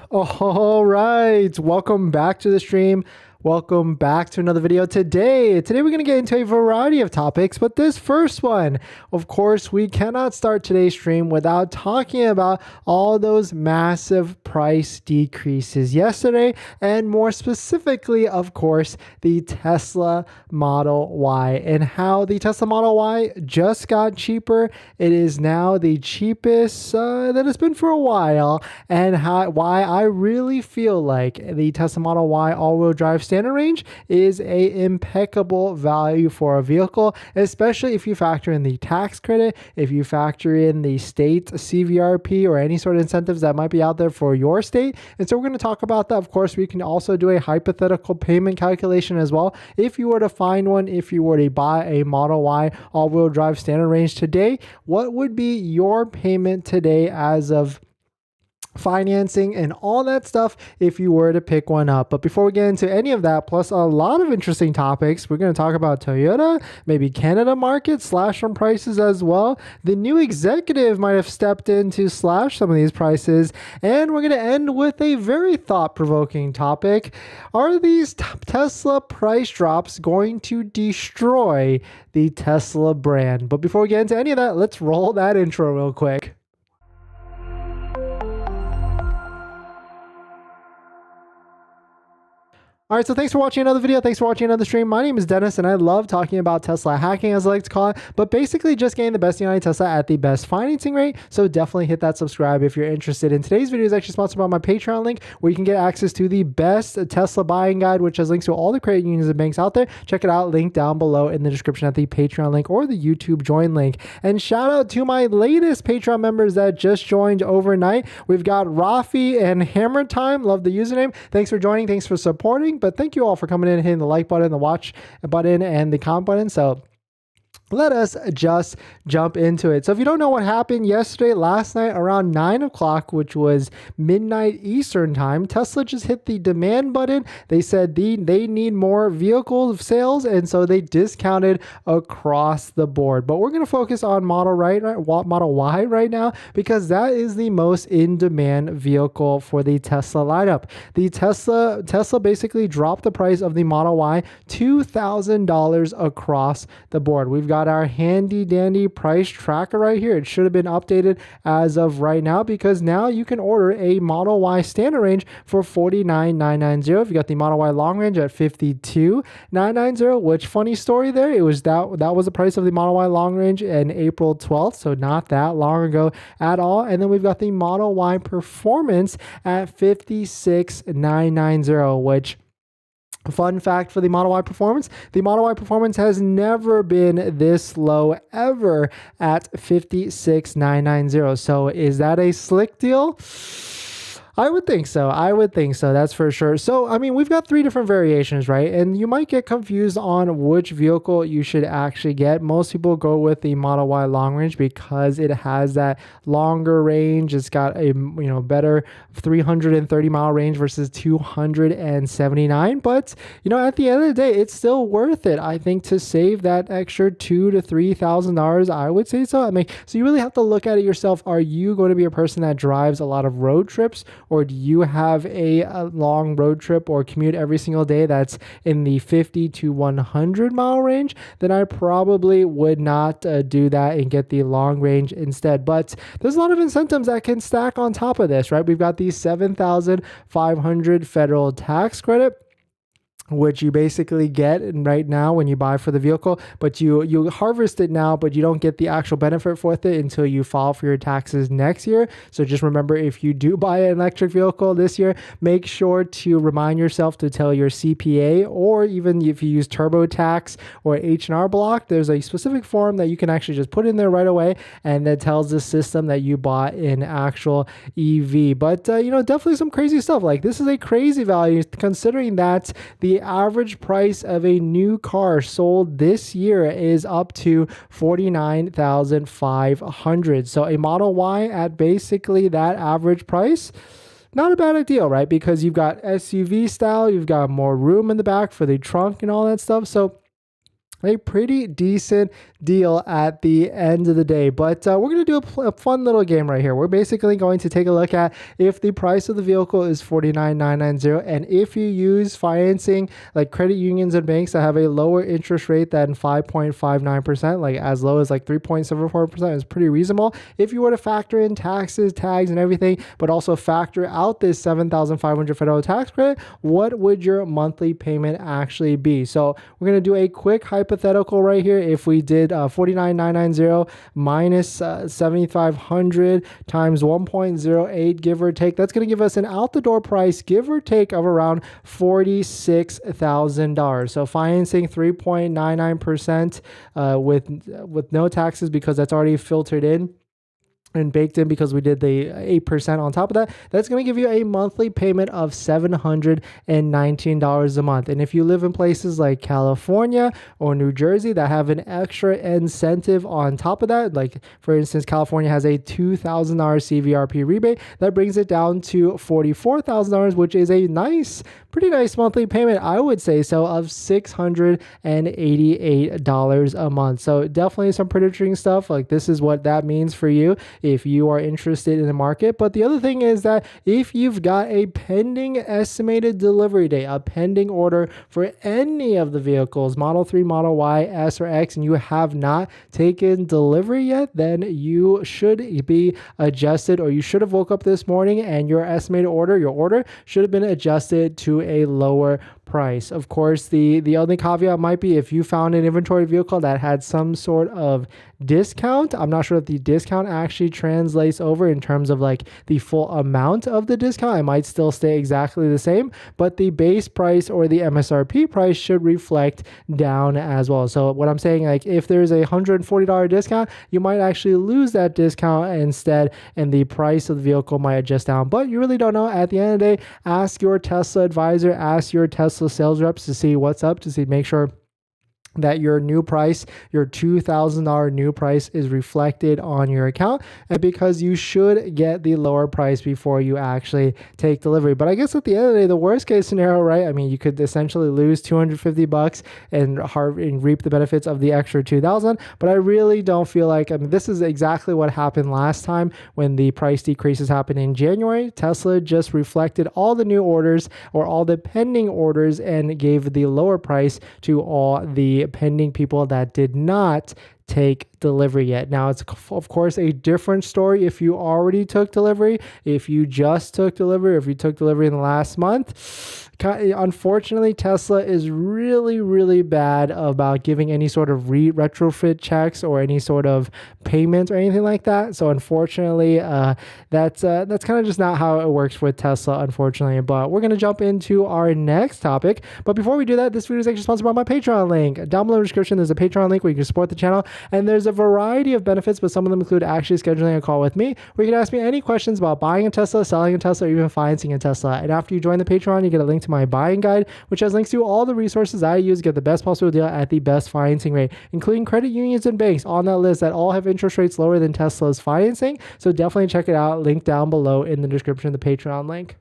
All right, welcome back to the stream. Welcome back to another video. Today we're going to get into a variety of topics, but this first one, of course, we cannot start today's stream without talking about all those massive price decreases yesterday, and more specifically, of course, the Tesla Model Y and how the Tesla Model Y just got cheaper. It is now the cheapest that it's been for a while, and why I really feel like the Tesla Model Y all-wheel drive standard range is a impeccable value for a vehicle, especially if you factor in the tax credit, if you factor in the state CVRP or any sort of incentives that might be out there for your state. And so we're going to talk about that. Of course, we can also do a hypothetical payment calculation as well. If you were to find one, if you were to buy a Model Y all-wheel drive standard range today, what would be your payment today as of financing and all that stuff if you were to pick one up? But before we get into any of that, plus a lot of interesting topics, we're going to talk about Toyota, maybe Canada market, slash some prices as well. The new executive might have stepped in to slash some of these prices, and we're going to end with a very thought-provoking topic. Are these Tesla price drops going to destroy the Tesla brand? But before we get into any of that, let's roll that intro real quick. All right, so thanks for watching another video. Thanks for watching another stream. My name is Dennis, and I love talking about Tesla hacking, as I like to call it, but basically just getting the best United Tesla at the best financing rate. So definitely hit that subscribe if you're interested. And today's video is actually sponsored by my Patreon link, where you can get access to the best Tesla buying guide, which has links to all the credit unions and banks out there. Check it out, link down below in the description at the Patreon link or the YouTube join link. And shout out to my latest Patreon members that just joined overnight. We've got Rafi and Hammer Time. Love the username. Thanks for joining. Thanks for supporting. But thank you all for coming in, hitting the like button, the watch button, and the comment button. So let us just jump into it. So if you don't know what happened yesterday, last night around 9 o'clock, which was midnight Eastern time, Tesla just hit the demand button. They said they need more vehicle sales, and so they discounted across the board. But we're going to focus on Model Y right now, because that is the most in-demand vehicle for the Tesla lineup. The Tesla basically dropped the price of the Model Y $2,000 across the board. We've got our handy dandy price tracker right here. It should have been updated as of right now, because now you can order a Model Y standard range for $49,990. If you got the Model Y long range at $52,990, which, funny story there, it was that was the price of the Model Y long range in April 12th, so not that long ago at all. And then we've got the Model Y Performance at $56,990, which, fun fact for the Model Y Performance, the Model Y Performance has never been this low ever at $56,990. So is that a slick deal? I would think so. That's for sure. So, I mean, we've got three different variations, right? And you might get confused on which vehicle you should actually get. Most people go with the Model Y long range because it has that longer range. It's got a better 330 mile range versus 279. But at the end of the day, it's still worth it, I think, to save that extra $2,000 to $3,000. I would say so. I mean, so you really have to look at it yourself. Are you going to be a person that drives a lot of road trips? Or do you have a long road trip or commute every single day that's in the 50 to 100 mile range? Then I probably would not do that and get the long range instead. But there's a lot of incentives that can stack on top of this, right? We've got the $7,500 federal tax credit, which you basically get right now when you buy for the vehicle, but you harvest it now, but you don't get the actual benefit for it until you file for your taxes next year. So just remember, if you do buy an electric vehicle this year, make sure to remind yourself to tell your CPA, or even if you use TurboTax or H&R Block, there's a specific form that you can actually just put in there right away, and that tells the system that you bought an actual EV. But definitely some crazy stuff. Like, this is a crazy value, considering that the average price of a new car sold this year is up to $49,500. So a Model Y at basically that average price, not a bad deal, right? Because you've got SUV style, you've got more room in the back for the trunk and all that stuff. So a pretty decent deal at the end of the day. But we're going to do a fun little game right here. We're basically going to take a look at if the price of the vehicle is $49,990, and if you use financing like credit unions and banks that have a lower interest rate than 5.59%, like as low as like 3.74% is pretty reasonable. If you were to factor in taxes, tags, and everything, but also factor out this $7,500 federal tax credit, what would your monthly payment actually be? So we're going to do a quick hypothetical right here. If we did 49,990 minus 7,500 times 1.08, give or take, that's going to give us an out the door price, give or take, of around $46,000. So financing 3.99% with no taxes, because that's already filtered in and baked in because we did the 8% on top of that. That's going to give you a monthly payment of $719 a month. And if you live in places like California or New Jersey that have an extra incentive on top of that, like for instance, California has a $2,000 CVRP rebate, that brings it down to $44,000, which is a pretty nice monthly payment, I would say so, of $688 a month. So definitely some pretty interesting stuff. Like this is what that means for you if you are interested in the market. But the other thing is that if you've got a pending estimated delivery date, a pending order for any of the vehicles, Model 3, Model Y, S, or X, and you have not taken delivery yet, then you should be adjusted, or you should have woke up this morning and your estimated order, your order should have been adjusted to a lower price. Of course, the only caveat might be if you found an inventory vehicle that had some sort of discount. I'm not sure if the discount actually translates over in terms of like the full amount of the discount. It might still stay exactly the same, but the base price or the MSRP price should reflect down as well. So what I'm saying, like if there's a $140 discount, you might actually lose that discount instead, and the price of the vehicle might adjust down. But you really don't know. At the end of the day, ask your Tesla advisor, ask your Tesla sales reps to see what's up, to make sure that your new price, your $2,000 new price, is reflected on your account, and because you should get the lower price before you actually take delivery. But I guess at the end of the day, the worst case scenario, right? I mean, you could essentially lose $250 and reap the benefits of the extra $2,000. But I really don't feel like, I mean, this is exactly what happened last time when the price decreases happened in January. Tesla just reflected all the new orders or all the pending orders and gave the lower price to all the pending people that did not take delivery yet. Now, it's of course a different story if you already took delivery, if you just took delivery, or if you took delivery in the last month. Unfortunately, Tesla is really, really bad about giving any sort of retrofit checks or any sort of payments or anything like that. So unfortunately, that's kind of just not how it works with Tesla, unfortunately. But we're going to jump into our next topic. But before we do that, this video is actually sponsored by my Patreon link. Down below in the description, there's a Patreon link where you can support the channel. And there's a variety of benefits, but some of them include actually scheduling a call with me, where you can ask me any questions about buying a Tesla, selling a Tesla, or even financing a Tesla. And after you join the Patreon, you get a link to my buying guide, which has links to all the resources I use to get the best possible deal at the best financing rate, including credit unions and banks on that list that all have interest rates lower than Tesla's financing. So definitely check it out. Link down below in the description of the Patreon link.